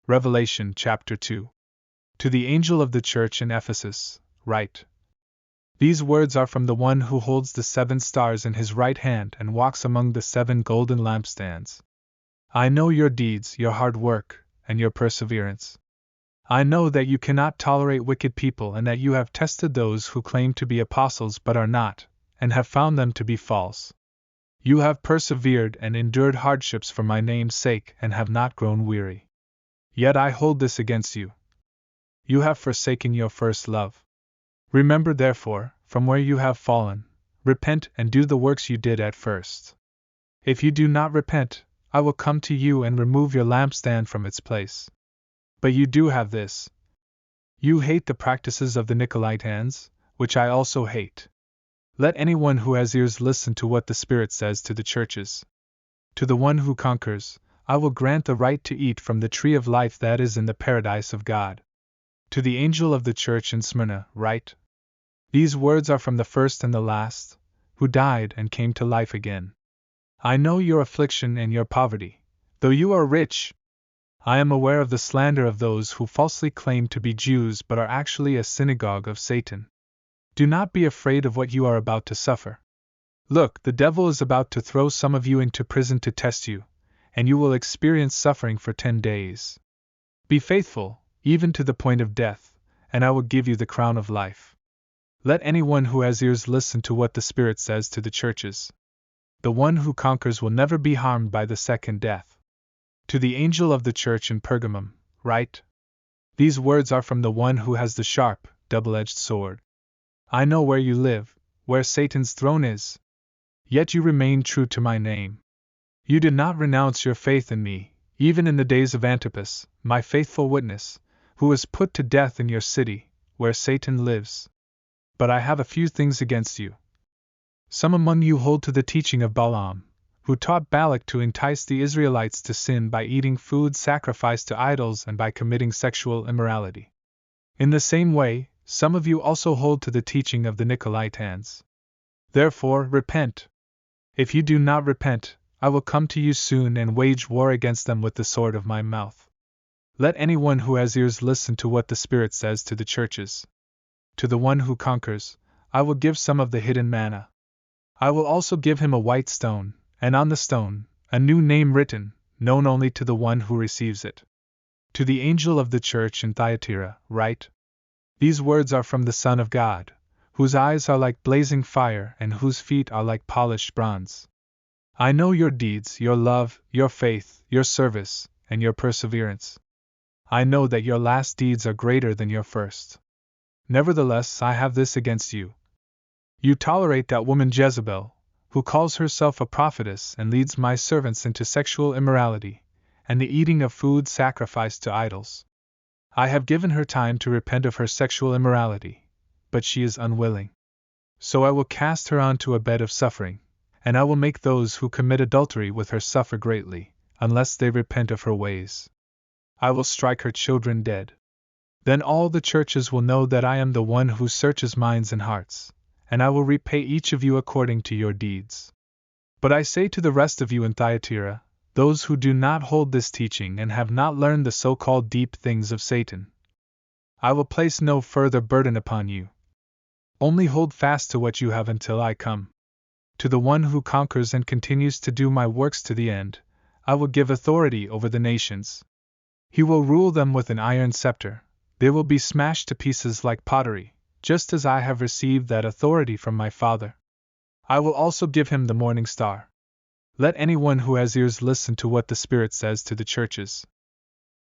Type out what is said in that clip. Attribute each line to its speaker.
Speaker 1: Revelation chapter 2. To the angel of the church in Ephesus, write. These words are from the one who holds the 7 stars in his right hand and walks among the 7 golden lampstands. I know your deeds, your hard work, and your perseverance. I know that you cannot tolerate wicked people and that you have tested those who claim to be apostles but are not, and have found them to be false. You have persevered and endured hardships for my name's sake and have not grown weary. Yet I hold this against you. You have forsaken your first love. Remember therefore, from where you have fallen, repent and do the works you did at first. If you do not repent, I will come to you and remove your lampstand from its place. But you do have this. You hate the practices of the Nicolaitans, which I also hate. Let anyone who has ears listen to what the Spirit says to the churches. To the one who conquers, I will grant the right to eat from the tree of life that is in the paradise of God. To the angel of the church in Smyrna, write. These words are from the first and the last, who died and came to life again. I know your affliction and your poverty, though you are rich. I am aware of the slander of those who falsely claim to be Jews but are actually a synagogue of Satan. Do not be afraid of what you are about to suffer. Look, the devil is about to throw some of you into prison to test you, and you will experience suffering for 10 days. Be faithful, even to the point of death, and I will give you the crown of life. Let anyone who has ears listen to what the Spirit says to the churches. The one who conquers will never be harmed by the second death. To the angel of the church in Pergamum, write. These words are from the one who has the sharp, double-edged sword. I know where you live, where Satan's throne is. Yet you remain true to my name. You did not renounce your faith in me, even in the days of Antipas, my faithful witness, who was put to death in your city, where Satan lives. But I have a few things against you. Some among you hold to the teaching of Balaam, who taught Balak to entice the Israelites to sin by eating food sacrificed to idols and by committing sexual immorality. In the same way, some of you also hold to the teaching of the Nicolaitans. Therefore, repent. If you do not repent, I will come to you soon and wage war against them with the sword of my mouth. Let anyone who has ears listen to what the Spirit says to the churches. To the one who conquers, I will give some of the hidden manna. I will also give him a white stone, and on the stone, a new name written, known only to the one who receives it. To the angel of the church in Thyatira, write. These words are from the Son of God, whose eyes are like blazing fire and whose feet are like polished bronze. I know your deeds, your love, your faith, your service, and your perseverance. I know that your last deeds are greater than your first. Nevertheless, I have this against you. You tolerate that woman Jezebel, who calls herself a prophetess and leads my servants into sexual immorality, and the eating of food sacrificed to idols. I have given her time to repent of her sexual immorality, but she is unwilling. So I will cast her onto a bed of suffering, and I will make those who commit adultery with her suffer greatly, unless they repent of her ways. I will strike her children dead. Then all the churches will know that I am the one who searches minds and hearts, and I will repay each of you according to your deeds. But I say to the rest of you in Thyatira, those who do not hold this teaching and have not learned the so-called deep things of Satan, I will place no further burden upon you. Only hold fast to what you have until I come. To the one who conquers and continues to do my works to the end, I will give authority over the nations. He will rule them with an iron scepter. They will be smashed to pieces like pottery, just as I have received that authority from my Father. I will also give him the morning star. Let anyone who has ears listen to what the Spirit says to the churches.